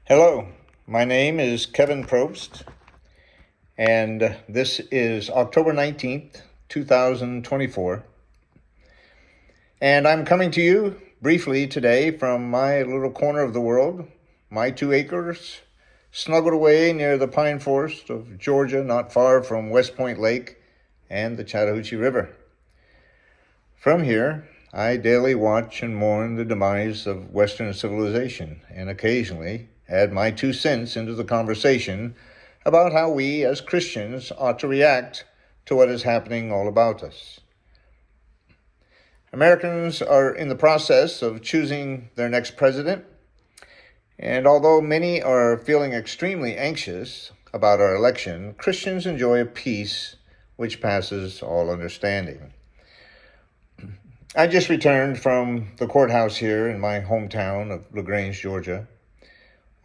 Hello, my name is Kevin Probst, and this is October 19th, 2024. And I'm coming to you briefly today from my little corner of the world, my 2 acres, snuggled away near the pine forest of Georgia, not far from West Point Lake and the Chattahoochee River. From here, I daily watch and mourn the demise of Western civilization and occasionally add my 2 cents into the conversation about how we as Christians ought to react to what is happening all about us. Americans are in the process of choosing their next president, and although many are feeling extremely anxious about our election, Christians enjoy a peace which passes all understanding. I just returned from the courthouse here in my hometown of LaGrange, Georgia.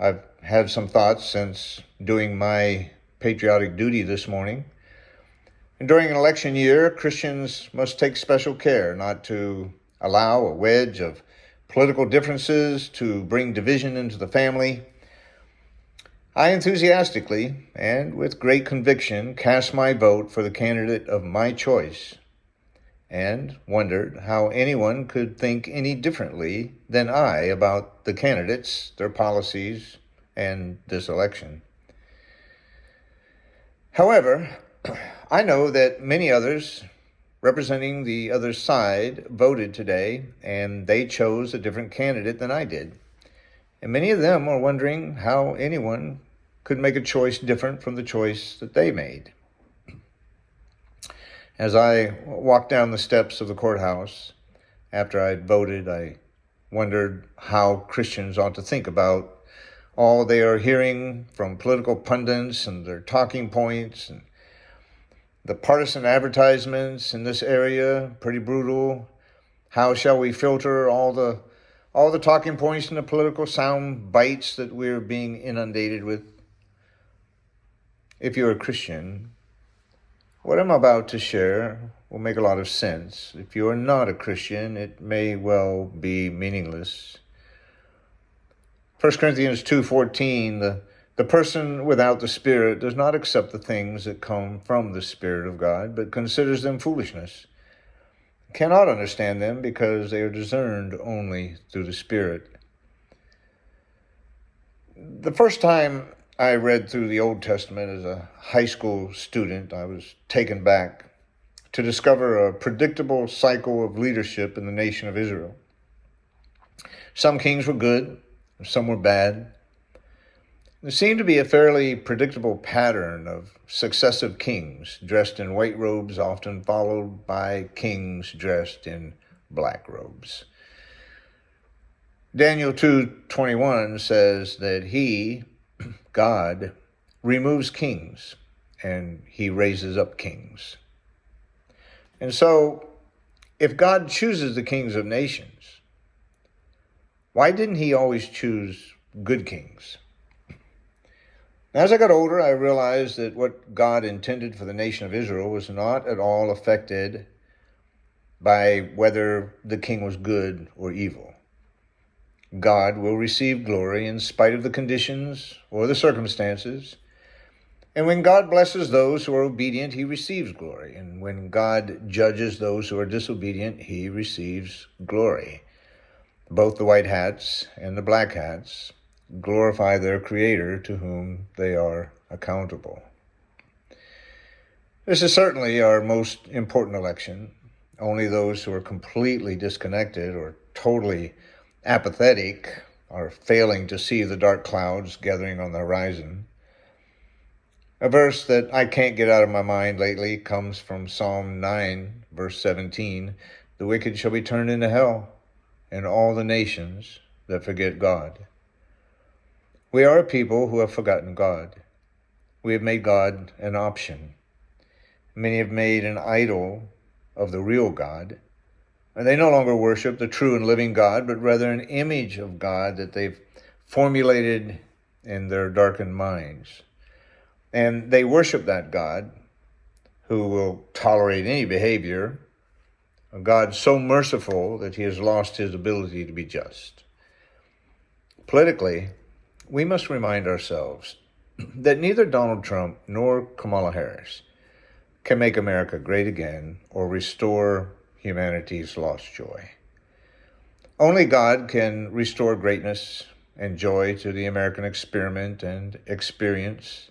I've had some thoughts since doing my patriotic duty this morning. And during an election year, Christians must take special care not to allow a wedge of political differences to bring division into the family. I enthusiastically and with great conviction cast my vote for the candidate of my choice and wondered how anyone could think any differently than I about the candidates, their policies, and this election. However, I know that many others representing the other side voted today, and they chose a different candidate than I did. And many of them are wondering how anyone could make a choice different from the choice that they made. As I walked down the steps of the courthouse after I'd voted, I wondered how Christians ought to think about all they are hearing from political pundits and their talking points, and the partisan advertisements in this area, pretty brutal. How shall we filter all the talking points and the political sound bites that we're being inundated with? If you're a Christian, what I'm about to share will make a lot of sense. If you are not a Christian, it may well be meaningless. 1 Corinthians 2:14, the person without the Spirit does not accept the things that come from the Spirit of God, but considers them foolishness, cannot understand them because they are discerned only through the Spirit. The first time I read through the Old Testament as a high school student, I was taken back to discover a predictable cycle of leadership in the nation of Israel. Some kings were good, some were bad. There seemed to be a fairly predictable pattern of successive kings dressed in white robes, often followed by kings dressed in black robes. Daniel 2:21 says that he, God, removes kings and he raises up kings. And so, if God chooses the kings of nations, why didn't he always choose good kings? As I got older, I realized that what God intended for the nation of Israel was not at all affected by whether the king was good or evil. God will receive glory in spite of the conditions or the circumstances. And when God blesses those who are obedient, he receives glory. And when God judges those who are disobedient, he receives glory. Both the white hats and the black hats glorify their Creator to whom they are accountable. This is certainly our most important election. Only those who are completely disconnected or totally apathetic are failing to see the dark clouds gathering on the horizon. A verse that I can't get out of my mind lately comes from Psalm 9, verse 17. The wicked shall be turned into hell, and all the nations that forget God. We are a people who have forgotten God. We have made God an option. Many have made an idol of the real God, and they no longer worship the true and living God, but rather an image of God that they've formulated in their darkened minds. And they worship that God who will tolerate any behavior, a God so merciful that he has lost his ability to be just. Politically, we must remind ourselves that neither Donald Trump nor Kamala Harris can make America great again or restore humanity's lost joy. Only God can restore greatness and joy to the American experiment and experience.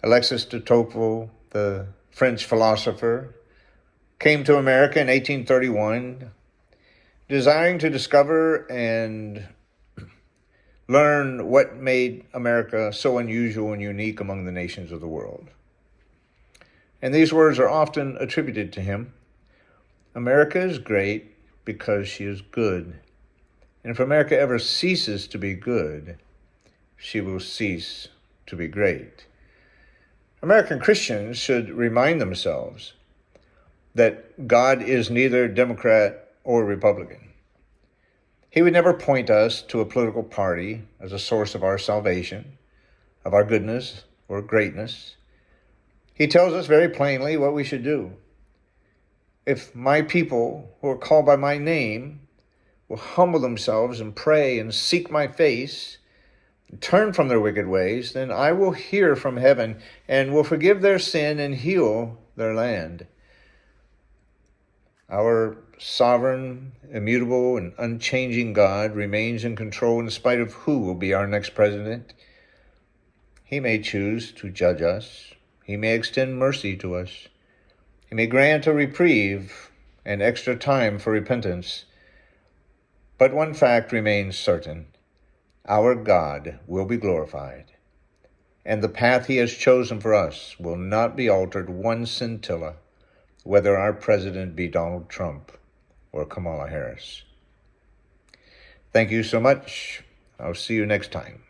Alexis de Tocqueville, the French philosopher, came to America in 1831, desiring to discover and learn what made America so unusual and unique among the nations of the world. And these words are often attributed to him. America is great because she is good. And if America ever ceases to be good, she will cease to be great. American Christians should remind themselves that God is neither Democrat or Republican. He would never point us to a political party as a source of our salvation, of our goodness or greatness. He tells us very plainly what we should do. If my people who are called by my name will humble themselves and pray and seek my face, and turn from their wicked ways, then I will hear from heaven and will forgive their sin and heal their land. Our sovereign, immutable, and unchanging God remains in control in spite of who will be our next president. He may choose to judge us. He may extend mercy to us. He may grant a reprieve and extra time for repentance. But one fact remains certain. Our God will be glorified, and the path he has chosen for us will not be altered one scintilla, whether our president be Donald Trump or Kamala Harris. Thank you so much. I'll see you next time.